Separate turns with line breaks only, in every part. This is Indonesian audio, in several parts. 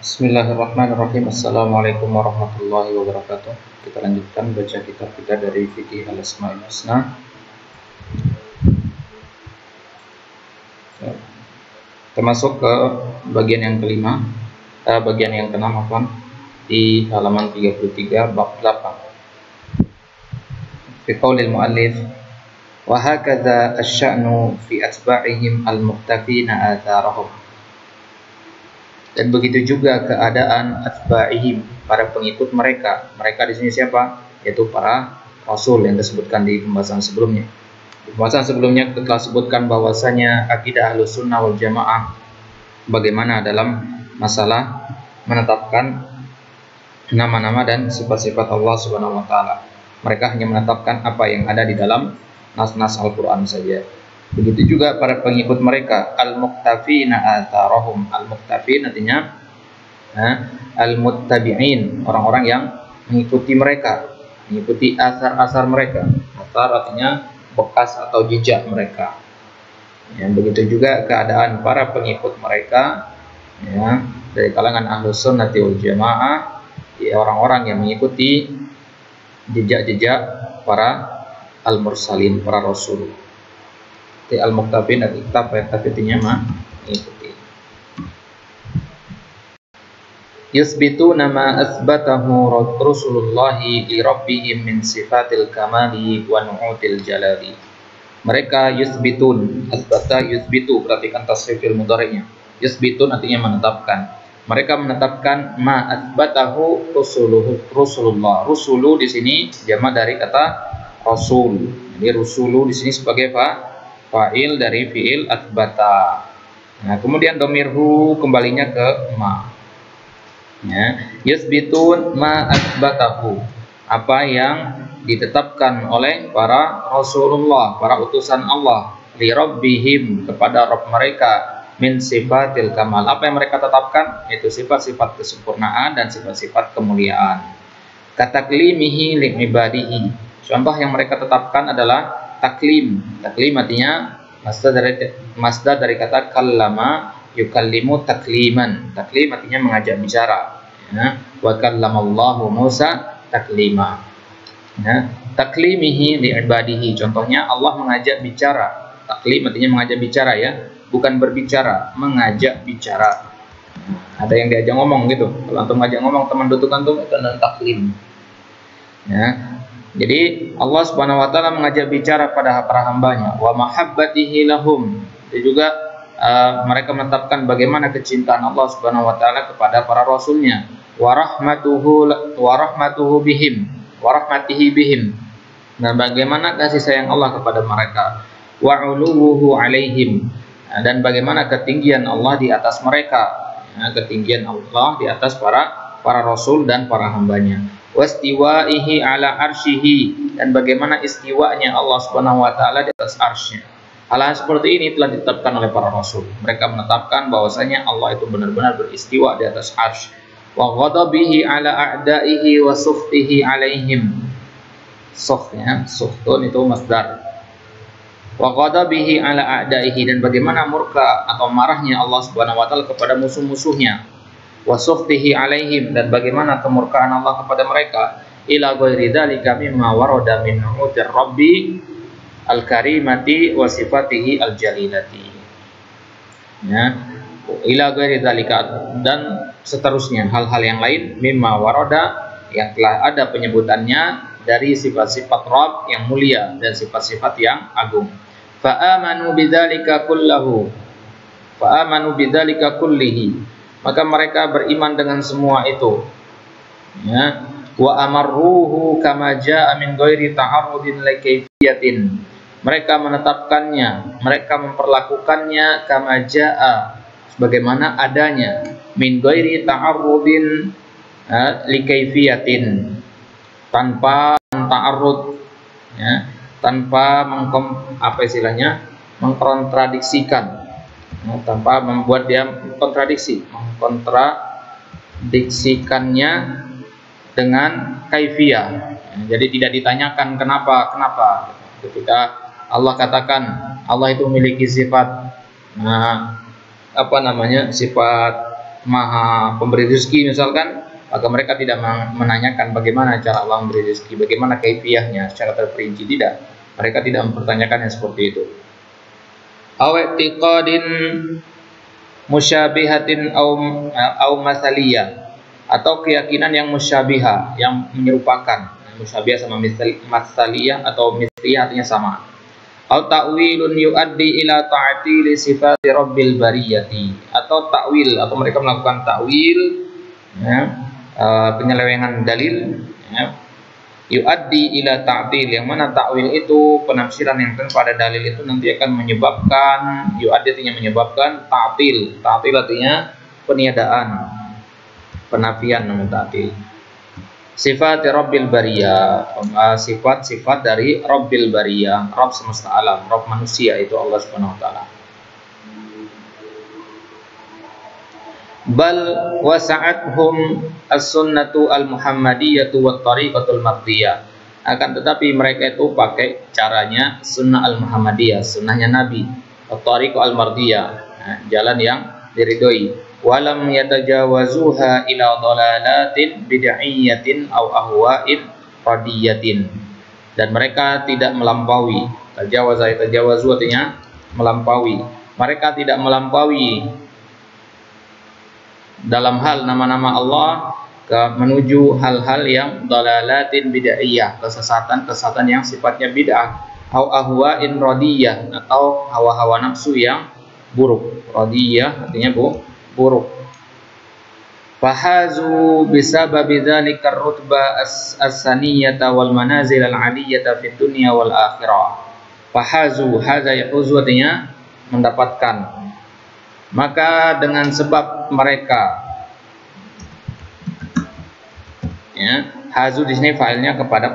Bismillahirrahmanirrahim. Assalamualaikum warahmatullahi wabarakatuh. Kita lanjutkan baca kitab kita dari Fiqih Al-Asma'ul Husna. Termasuk ke bagian yang kelima, bagian yang keenam di halaman 33 bab 8. Fi qaulil muallif wa hakadha asy-sya'nu fi atba'ihim al-muqtafina atharahum. Dan begitu juga keadaan atba'ihim, para pengikut mereka. Mereka di sini siapa? Yaitu para rasul yang disebutkan di pembahasan sebelumnya. Di pembahasan sebelumnya kita telah sebutkan bahwasanya akidah Ahlussunnah wal Jamaah bagaimana dalam masalah menetapkan nama-nama dan sifat-sifat Allah Subhanahu wa taala. Mereka hanya menetapkan apa yang ada di dalam nas-nas Al-Qur'an saja. Begitu juga para pengikut mereka, al-muqtafina atharahum. Al-muqtafin artinya al-muttabi'in, orang-orang yang mengikuti mereka, mengikuti asar-asar mereka. Asar artinya bekas atau jejak mereka. Ya, begitu juga keadaan para pengikut mereka, ya, dari kalangan Ahlussunnah wal Jamaah, ya, orang-orang yang mengikuti jejak-jejak para al-mursalin, para rasul. Al-muqtafin dan kitab tafsirnya mengikuti. Yusbitu nama asbatahu Rasulullahi li rabbihim min sifatil kamali wa nu'util jalali. Mereka yusbitun, asbata yusbitu, perhatikan tasrifil mudhari'nya. Yusbitun artinya menetapkan. Mereka menetapkan ma asbatahu Rasulullah. Rusulu di sini jamak dari kata rasul. Jadi rusulu di sini sebagai fa'il dari fi'il asbata. Nah, kemudian domirhu kembalinya ke ma. Ya, yusbitun ma asbatahu, apa yang ditetapkan oleh para Rasulullah, para utusan Allah, li rabbihim, kepada Rabb mereka, min sifatil kamal. Apa yang mereka tetapkan? Itu sifat-sifat kesempurnaan dan sifat-sifat kemuliaan. Kataklimihi li ibadihi. Contoh yang mereka tetapkan adalah taklim. Taklim artinya masdar dari kata kallama yukallimu takliman. Taklim artinya mengajak bicara. Ya. Wa kallamallahu Musa taklima. Ya. Taklimihi li ibadihi. Contohnya Allah mengajak bicara. Taklim artinya mengajak bicara, ya, bukan berbicara, mengajak bicara. Ada yang diajak ngomong gitu. Kalau antum ngajak ngomong teman duduk antum itu adalah taklim. Ya. Jadi Allah Subhanahu wa taala mengajak bicara pada para hambanya, wa mahabbatihi lahum. Dan juga mereka menetapkan bagaimana kecintaan Allah Subhanahu wa taala kepada para rasulnya, wa rahmatuhu bihim, wa rahmatihi bihim. Dan bagaimana kasih sayang Allah kepada mereka, wa uluwuhu alaihim. Dan bagaimana ketinggian Allah di atas mereka, ya, ketinggian Allah di atas para rasul dan para hambanya. Wastiwaihi ala arsyihi, dan bagaimana istiwanya Allah Subhanahu wa taala di atas arsy-Nya. Hal seperti ini telah ditetapkan oleh para rasul. Mereka menetapkan bahwasanya Allah itu benar-benar beristiwa di atas arsy. Wa ghadabihi ala a'daihi wa sukhtihi alaihim. Sukhnya, sukhtun itu masdar. Wa ghadabihi ala a'daihi, dan bagaimana murka atau marahnya Allah Subhanahu wa taala kepada musuh-musuhnya. Wa sukhtihi alaihim, dan bagaimana kemurkaan Allah kepada mereka. Ila ghairi dzalika mimma warada min nu'utir rabbi al-karimati wa sifatihi al-jalilati. Ya, ila ghairi dzalika, dan seterusnya hal-hal yang lain, mimma warada, yang telah ada penyebutannya dari sifat-sifat Rabb yang mulia dan sifat-sifat yang agung. Fa amanu bidzalika kullahu, fa amanu bidzalika kullihi, maka mereka beriman dengan semua itu. Ya, wa amarruhu kama jaa min ghairi ta'arrudin li kaifiyatin. Mereka menetapkannya, mereka memperlakukannya kama jaa, sebagaimana adanya, min ghairi ta'arrudin li kaifiyatin, tanpa ta'arrud, ya, tanpa mengkontradiksikan, ya, tanpa membuat dia kontradiksi, mengkontradiksikannya dengan kaifiyah. Jadi tidak ditanyakan kenapa. Ketika Allah katakan Allah itu memiliki sifat sifat Maha pemberi rezeki misalkan, maka mereka tidak menanyakan bagaimana cara Allah memberi rezeki, bagaimana kaifiyahnya secara terperinci, tidak. Mereka tidak mempertanyakannya seperti itu. Awatiqadin musyabihatin au masaliyah, atau keyakinan yang musyabihah, yang menyerupakan. Musyabihah sama masaliyah atau misliyah artinya sama. Au ta'wilun yuaddi ila ta'tili sifati rabbil bariyati, atau takwil, atau mereka melakukan takwil, ya, penyelewengan dalil, ya, yuaddi ila ta'til, yang mana takwil itu penafsiran yang pada dalil itu nanti akan menyebabkan, yuaddi artinya menyebabkan, ta'til artinya peniadaan, penafian namun ta'til. Sifat Rabbil Bariyah, sifat-sifat dari Rabbil Bariyah, Rabb semesta alam, Rabb manusia, itu Allah Subhanahu wa taala. Bal wasa'athum as-sunnatu al-muhammadiyatu wat tariqatul mardiyah. Akan tetapi mereka itu pakai caranya sunnah al-muhammadiyah, sunnahnya Nabi, at-tariqah al-mardiyah, jalan yang diridhoi. Walam yatajawazuha ila dhalalatin bid'iyyatin aw ahwa'in radiyatin, dan mereka tidak melampaui. Tajawazu artinya melampaui. Mereka tidak melampaui dalam hal nama-nama Allah menuju hal-hal yang dhalalatin bid'iyah, kesesatan yang sifatnya bid'ah, aw ahwa'in radiyah, atau hawa-hawa nafsu yang buruk. Radiyah artinya buruk. Fahazu bisababi dzalika ar-rutbah as-saniyata wal manazil al-'aliyata fid dunya wal akhirah. Fahazu, hadza yahuzu artinya mendapatkan. Maka dengan sebab mereka, ya, hazu di sini failnya kepada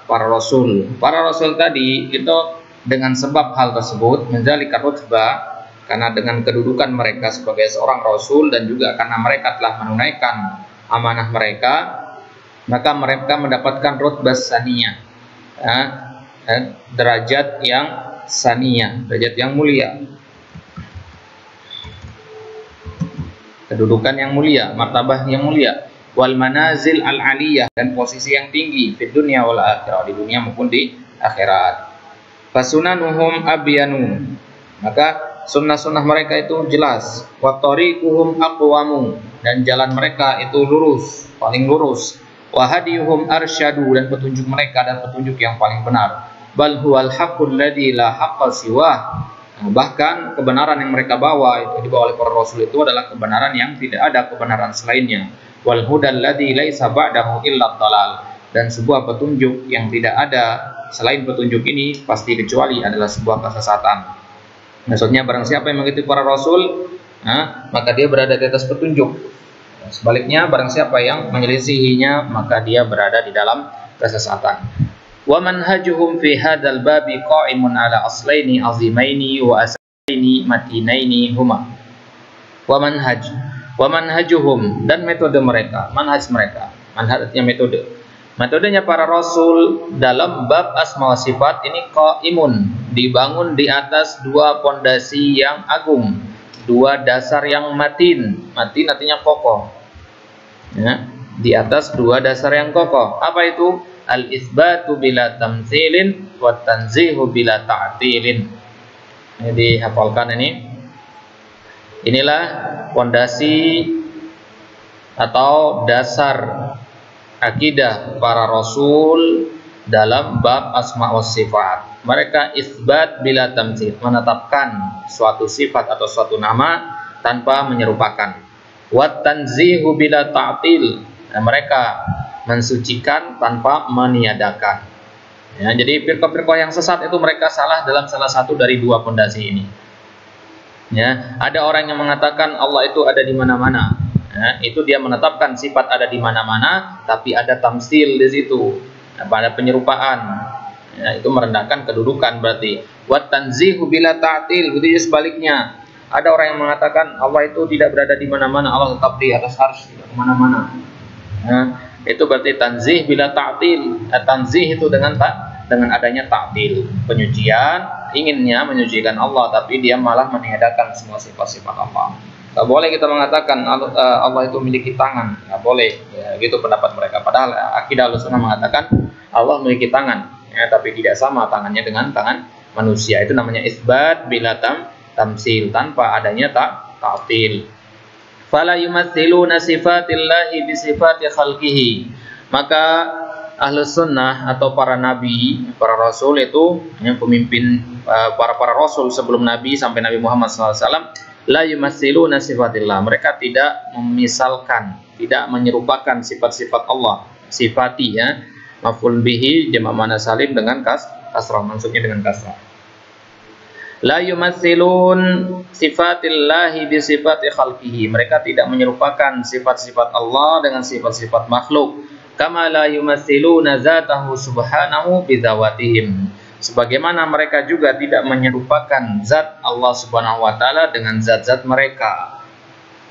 para rasul. Para rasul tadi itu dengan sebab hal tersebut mendzalika rutbah, karena dengan kedudukan mereka sebagai seorang rasul dan juga karena mereka telah menunaikan amanah mereka, maka mereka mendapatkan rutbah saniyah, derajat yang saniyah, derajat yang mulia, kedudukan yang mulia, martabah yang mulia, wal manazil al-aliyah, dan posisi yang tinggi di dunia wal akhirah, di dunia maupun di akhirat. Fasunanuhum abyanu, maka sunnah-sunnah mereka itu jelas. Wa tariquhum aqwamu, dan jalan mereka itu lurus, paling lurus. Wa hadiyuhum arsyadu, dan petunjuk mereka dan petunjuk yang paling benar. Bal huwal haqqul ladzi la haqqa siwah. Bahkan kebenaran yang mereka bawa, itu dibawa oleh para rasul, itu adalah kebenaran yang tidak ada kebenaran selainnya. Wal hudal ladzi laisa ba'dahu illa dhalal, dan sebuah petunjuk yang tidak ada selain petunjuk ini pasti kecuali adalah sebuah kesesatan. Maksudnya barang siapa yang mengikuti para rasul, maka dia berada di atas petunjuk. Sebaliknya barang siapa yang menyelisihinya, maka dia berada di dalam kesesatan. Wa manhajuhum fi hadzal babi qa'imun ala aslaini azimaini wa asaini matinaini huma. Wa manhajuhum, dan metode mereka, manhaj mereka. Manhaj artinya metode. Metodenya para rasul dalam bab asma wa sifat ini qaimun, dibangun di atas dua pondasi yang agung, dua dasar yang matin. Matin artinya kokoh, ya, di atas dua dasar yang kokoh. Apa itu? Al-itsbatu bila tamtsilin wa tanzihu bila ta'tilin. Ini dihafalkan ini. Inilah pondasi atau dasar akidah para rasul dalam bab asma wa sifat. Mereka isbat bila tamtsil, menetapkan suatu sifat atau suatu nama tanpa menyerupakan. Wat tanzihu bila ta'til, mereka mensucikan tanpa meniadakan. Ya, jadi firqah-firqah yang sesat itu mereka salah dalam salah satu dari dua pondasi ini. Ya, ada orang yang mengatakan Allah itu ada di mana-mana. Ya, itu dia menetapkan sifat ada di mana-mana, tapi ada tamsil di situ, pada penyerupaan. Ya, itu merendahkan kedudukan berarti. Wat tanzihu bila ta'til, begitu sebaliknya. Ada orang yang mengatakan Allah itu tidak berada di mana-mana, Allah tetap di atas arsy, tidak kemana-mana. Ya, itu berarti tanzih bila ta'til. Tanzih itu dengan adanya ta'til, penyucian, inginnya menyucikan Allah, tapi dia malah meniadakan semua sifat-sifat Allah. Nggak boleh kita mengatakan Allah itu memiliki tangan, nggak boleh. Ya, gitu pendapat mereka. Padahal akidah Ahlussunnah mengatakan Allah memiliki tangan, ya, tapi tidak sama tangannya dengan tangan manusia. Itu namanya isbat bila tamsil, tanpa adanya ta'til. Fala yumatsiluna sifatillahi bi sifati khalqihi. Maka Ahlussunnah atau para nabi, para rasul itu yang pemimpin para rasul sebelum Nabi sampai Nabi Muhammad SAW, la yumatsiluna sifatillah. Mereka tidak memisalkan, tidak menyerupakan sifat-sifat Allah. Sifati, ya, maf'ul bihi jamak mana salim dengan kasrah, maksudnya dengan kasrah. La yumatsilun sifatillahi bi sifati khalqihi. Mereka tidak menyerupakan sifat-sifat Allah dengan sifat-sifat makhluk. Kama la yumatsiluna zatahu subhanahu bi dzawatihim. Sebagaimana mereka juga tidak menyerupakan zat Allah Subhanahu wa taala dengan zat-zat mereka.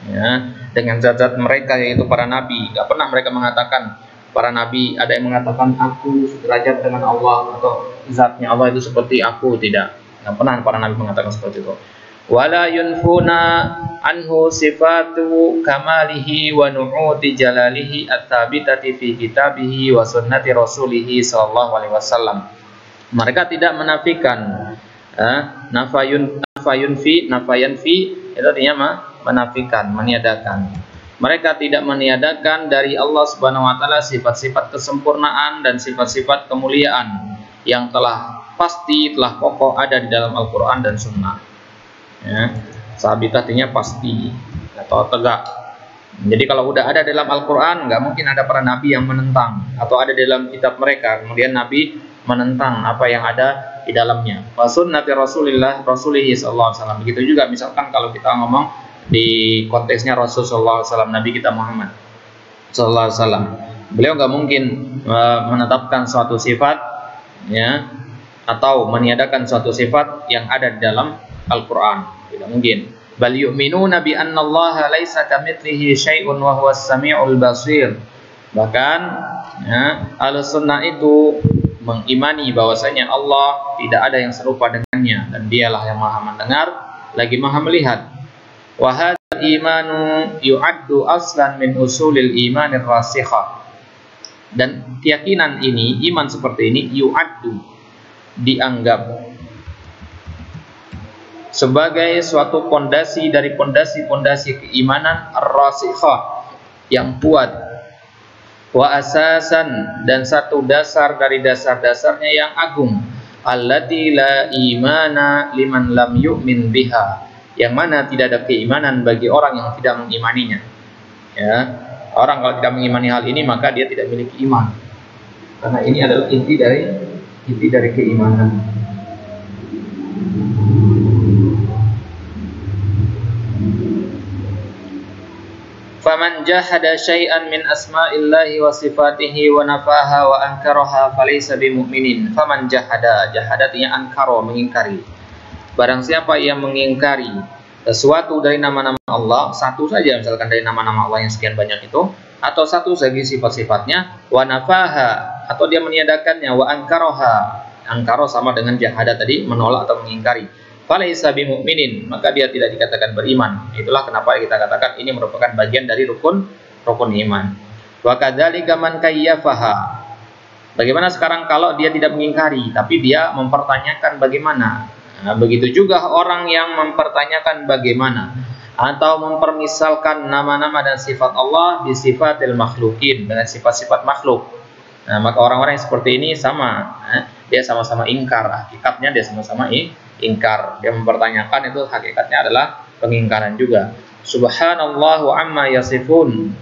Ya, dengan zat-zat mereka yaitu para nabi. Enggak pernah mereka mengatakan, para nabi ada yang mengatakan aku sederajat dengan Allah atau zatnya Allah itu seperti aku, tidak. Enggak pernah para nabi mengatakan seperti itu. Wala yunfuna anhu sifatu kamalihi wa nu'uti jalalihi at-tabitati fi kitabihi wa sunnati rasulihi sallallahu alaihi wasallam. Mereka tidak menafikan nafayan fi itu artinya menafikan, meniadakan. Mereka tidak meniadakan dari Allah Subhanahu wa taala sifat-sifat kesempurnaan dan sifat-sifat kemuliaan yang telah pasti, telah pokok ada di dalam Al-Qur'an dan Sunnah. Ya, sabit artinya pasti atau tegak. Jadi kalau udah ada dalam Al-Qur'an, nggak mungkin ada para nabi yang menentang, atau ada dalam kitab mereka kemudian nabi menentang apa yang ada di dalamnya. Wa sunnati rasulihi sallallahu alaihi wasallam. Begitu juga misalkan kalau kita ngomong di konteksnya Rasul sallallahu alaihi wasallam, Nabi kita Muhammad sallallahu alaihi wasallam. Beliau nggak mungkin menetapkan suatu sifat, ya, atau meniadakan suatu sifat yang ada di dalam Al-Qur'an. Tidak mungkin. Bal yu'minuna bi anna Allah laisa kamitslihi syai'un wa huwas samiul basir. Bahkan, ya, Ahlussunnah itu mengimani bahwasanya Allah tidak ada yang serupa dengannya dan dialah yang maha mendengar lagi maha melihat. Wa hadzal imanu yu'addu aslan min usulil imanir rasikhah. Dan keyakinan ini, iman seperti ini, yu'addu, dianggap sebagai suatu pondasi dari pondasi-pondasi keimanan ar-rasikhah yang kuat. Wa asasan, dan satu dasar dari dasar-dasarnya yang agung, allati la imana liman lam yu'min biha, yang mana tidak ada keimanan bagi orang yang tidak mengimaninya. Ya, orang kalau tidak mengimani hal ini maka dia tidak memiliki iman. Karena ini adalah inti dari keimanan. Faman jahada syai'an min asma'illahi wa sifatihi wa nafaha wa ankaraha falaysa bimu'minin. Faman jahada, jahadatinya ankara, mengingkari. Barang siapa yang mengingkari sesuatu dari nama-nama Allah, satu saja misalkan dari nama-nama Allah yang sekian banyak itu, atau satu segi sifat-sifatnya, wa nafaha, atau dia meniadakannya, wa ankaraha, ankara sama dengan jahada tadi, menolak atau mengingkari, falaysa bimu'minin, maka dia tidak dikatakan beriman. Itulah kenapa kita katakan ini merupakan bagian dari rukun iman. Wa kadzalika man kayyafaha. Bagaimana sekarang kalau dia tidak mengingkari tapi dia mempertanyakan bagaimana? Nah, begitu juga orang yang mempertanyakan bagaimana atau mempermisalkan nama-nama dan sifat Allah di sifatil makhlukin, dengan sifat-sifat makhluk. Nah, maka orang-orang yang seperti ini sama, dia sama-sama ingkar, hakikatnya dia sama-sama ingkar. Dia mempertanyakan, itu hakikatnya adalah pengingkaran juga. Subhanallahu amma yasifun.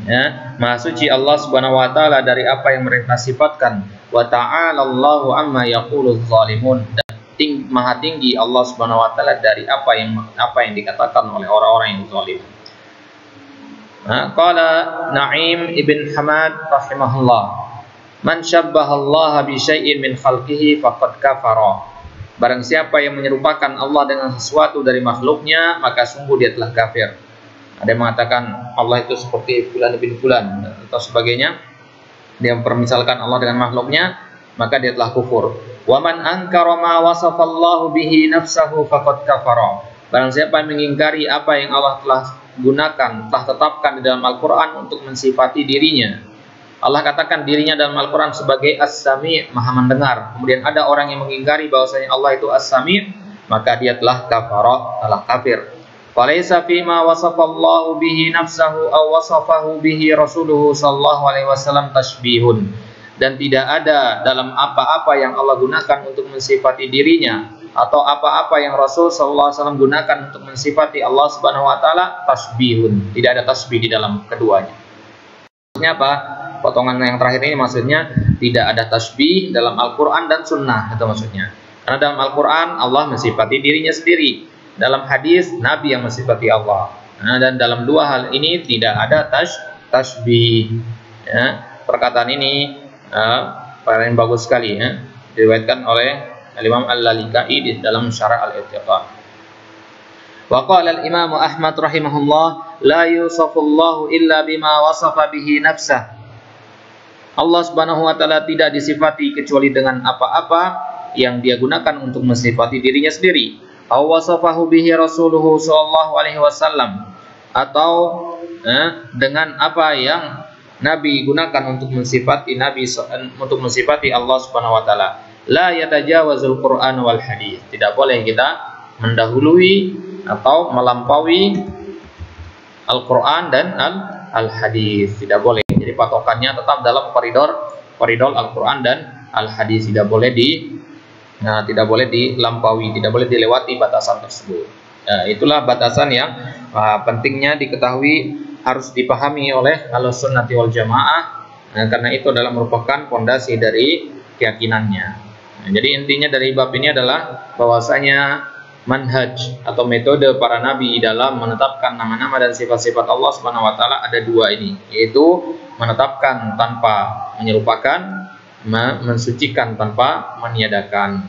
Ya, maha suci Allah Subhanahu wa taala dari apa yang mereka sifatkan. Wa ta'ala Allahu amma yaquluz zalimun. Dan maha tinggi Allah Subhanahu wa taala dari apa yang dikatakan oleh orang-orang yang zalim. Qala Na'im ibn Hamad rahimahullah, man syabbaha Allah bi syai'in min khalqihi faqad kafara. Barang siapa yang menyerupakan Allah dengan sesuatu dari makhluknya, maka sungguh dia telah kafir. Ada yang mengatakan Allah itu seperti fulan bin fulan atau sebagainya. Dia mempermisalkan Allah dengan makhluknya, maka dia telah kufur. Wa man ankara ma wasafallahu bihi nafsahu faqad kafara. Barang siapa yang mengingkari apa yang Allah telah gunakan, telah tetapkan di dalam Al-Quran untuk mensifati dirinya. Allah katakan dirinya dalam Al-Quran sebagai As-Sami', Maha mendengar. Kemudian ada orang yang mengingkari bahwasanya Allah itu As-Sami', maka dia telah kafara, telah kafir. Falaisa fima wasafallahu bihi nafsahu aw wasafahu bihi rasuluhu sallallahu alaihi wasallam tashbihun. Dan tidak ada dalam apa-apa yang Allah gunakan untuk mensifati dirinya atau apa-apa yang Rasul sallallahu alaihi wasallam gunakan untuk mensifati Allah Subhanahu wa taala tasbihun. Tidak ada tasbih di dalam keduanya. Maksudnya apa? Potongan yang terakhir ini maksudnya tidak ada tasbih dalam Al-Qur'an dan sunnah, itu maksudnya. Karena dalam Al-Qur'an Allah mensifati dirinya sendiri. Dalam hadis Nabi yang mensifati Allah. Nah, dan dalam dua hal ini tidak ada tasbih. Ya, perkataan ini paling bagus sekali, ya, diriwayatkan oleh Imam Al-Lalikai di dalam Syarah Al-I'tiqad. Wa qala al-Imam Ahmad rahimahullah la yusafullahu illa bima wasafa bihi nafsah. Allah Subhanahu wa taala tidak disifati kecuali dengan apa-apa yang dia gunakan untuk mensifati dirinya sendiri. Aw wasafahu bihi rasuluhu sallallahu alaihi wasallam, atau dengan apa yang Nabi gunakan untuk mensifati Allah Subhanahu wa taala. La yatajawazul Qur'an wal hadis. Tidak boleh kita mendahului atau melampaui Al-Qur'an dan al-hadis. Tidak boleh. Jadi patokannya tetap dalam koridor Al-Qur'an dan al-hadis. Tidak boleh dilampaui, tidak boleh dilewati batasan tersebut. Itulah batasan yang pentingnya diketahui, harus dipahami oleh Ahlussunnati wal Jamaah, karena itu adalah merupakan fondasi dari keyakinannya. Jadi intinya dari bab ini adalah bahwasanya manhaj atau metode para nabi dalam menetapkan nama-nama dan sifat-sifat Allah Subhanahu wa taala ada dua ini, yaitu menetapkan tanpa menyerupakan, mensucikan tanpa meniadakan.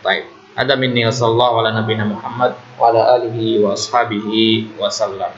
Baik. Ada minni sallallahu ala nabiyina Muhammad wa ala alihi wa ashabihi wa sallam.